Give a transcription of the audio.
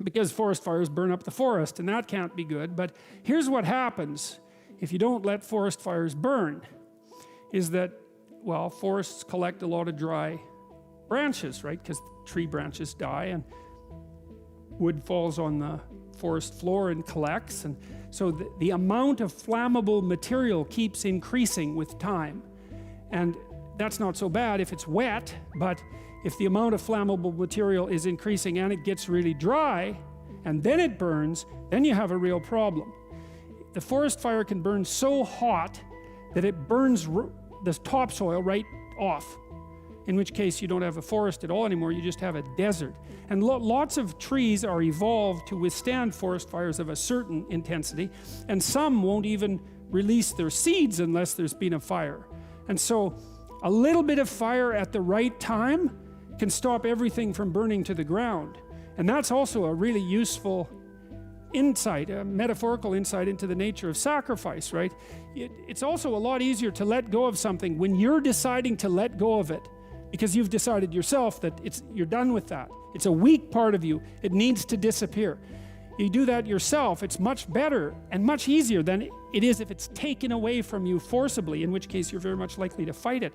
because forest fires burn up the forest, and that can't be good. But here's what happens if you don't let forest fires burn, is that, well, forests collect a lot of dry branches, right? Because tree branches die and wood falls on the forest floor and collects, and so the amount of flammable material keeps increasing with time. And that's not so bad if it's wet, but if the amount of flammable material is increasing and it gets really dry and then it burns, then you have a real problem. The forest fire can burn so hot that it burns the topsoil right off, in which case you don't have a forest at all anymore, you just have a desert. And lots of trees are evolved to withstand forest fires of a certain intensity, and some won't even release their seeds unless there's been a fire. And so a little bit of fire at the right time can stop everything from burning to the ground. And that's also a really useful insight, a metaphorical insight into the nature of sacrifice, right? It's also a lot easier to let go of something when you're deciding to let go of it, because you've decided yourself that you're done with that. It's a weak part of you. It needs to disappear. You do that yourself, it's much better and much easier than it is if it's taken away from you forcibly, in which case you're very much likely to fight it.